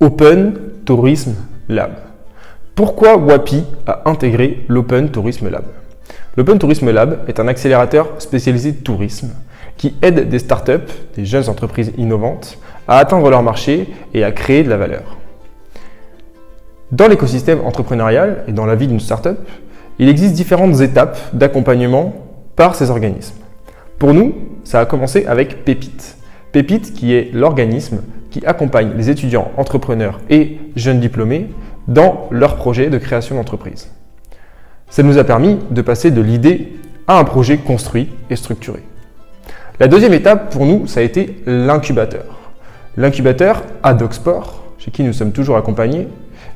Open Tourism Lab. Pourquoi Wapi a intégré l'Open Tourism Lab? L'Open Tourism Lab est un accélérateur spécialisé tourisme qui aide des startups, des jeunes entreprises innovantes, à atteindre leur marché et à créer de la valeur. Dans l'écosystème entrepreneurial et dans la vie d'une startup, il existe différentes étapes d'accompagnement par ces organismes. Pour nous, ça a commencé avec Pépite. Pépite qui est l'organisme qui accompagne les étudiants entrepreneurs et jeunes diplômés dans leur projet de création d'entreprise. Ça nous a permis de passer de l'idée à un projet construit et structuré. La deuxième étape pour nous, ça a été l'incubateur. L'incubateur Adoxport, chez qui nous sommes toujours accompagnés,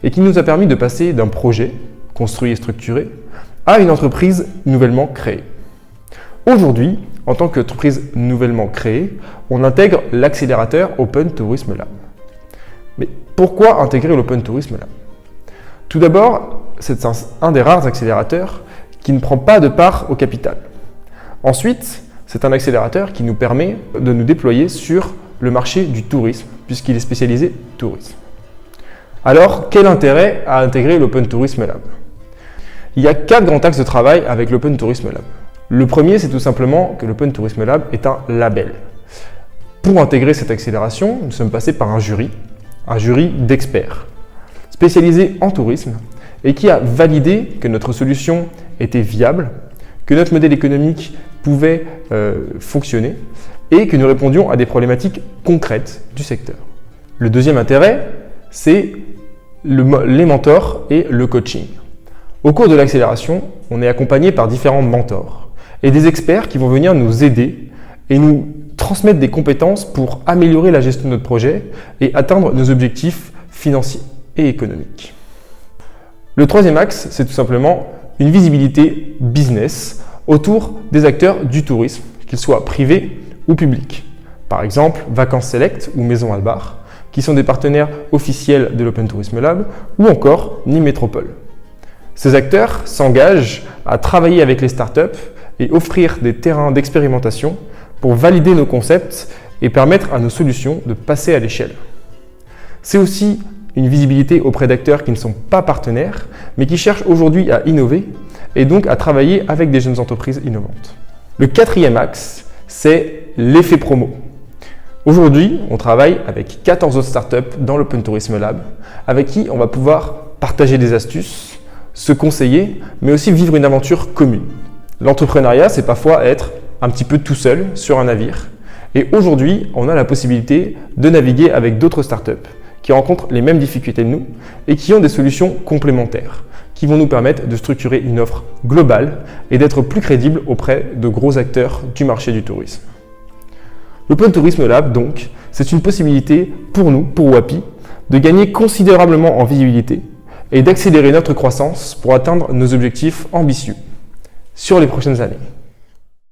et qui nous a permis de passer d'un projet construit et structuré à une entreprise nouvellement créée. Aujourd'hui, en tant qu'entreprise nouvellement créée, on intègre l'accélérateur Open Tourism Lab. Mais pourquoi intégrer l'Open Tourism Lab? Tout d'abord, c'est un des rares accélérateurs qui ne prend pas de part au capital. Ensuite, c'est un accélérateur qui nous permet de nous déployer sur le marché du tourisme, puisqu'il est spécialisé tourisme. Alors, quel intérêt à intégrer l'Open Tourism Lab? Il y a 4 grands axes de travail avec l'Open Tourism Lab. Le premier, c'est tout simplement que l'Open Tourism Lab est un label. Pour intégrer cette accélération, nous sommes passés par un jury d'experts spécialisés en tourisme et qui a validé que notre solution était viable, que notre modèle économique pouvait fonctionner et que nous répondions à des problématiques concrètes du secteur. Le deuxième intérêt, c'est les mentors et le coaching. Au cours de l'accélération, on est accompagné par différents mentors et des experts qui vont venir nous aider et nous transmettre des compétences pour améliorer la gestion de notre projet et atteindre nos objectifs financiers et économiques. Le troisième axe, c'est tout simplement une visibilité business autour des acteurs du tourisme, qu'ils soient privés ou publics. Par exemple, Vacances Select ou Maison Albar, qui sont des partenaires officiels de l'Open Tourism Lab, ou encore Nîmes Métropole. Ces acteurs s'engagent à travailler avec les startups et offrir des terrains d'expérimentation pour valider nos concepts et permettre à nos solutions de passer à l'échelle. C'est aussi une visibilité auprès d'acteurs qui ne sont pas partenaires, mais qui cherchent aujourd'hui à innover et donc à travailler avec des jeunes entreprises innovantes. Le quatrième axe, c'est l'effet promo. Aujourd'hui, on travaille avec 14 autres startups dans l'Open Tourism Lab, avec qui on va pouvoir partager des astuces, se conseiller, mais aussi vivre une aventure commune. L'entrepreneuriat, c'est parfois être un petit peu tout seul sur un navire. Et aujourd'hui, on a la possibilité de naviguer avec d'autres startups qui rencontrent les mêmes difficultés que nous et qui ont des solutions complémentaires, qui vont nous permettre de structurer une offre globale et d'être plus crédible auprès de gros acteurs du marché du tourisme. L'Open Tourism Lab, donc, c'est une possibilité pour nous, pour Wapi, de gagner considérablement en visibilité et d'accélérer notre croissance pour atteindre nos objectifs ambitieux sur les prochaines années.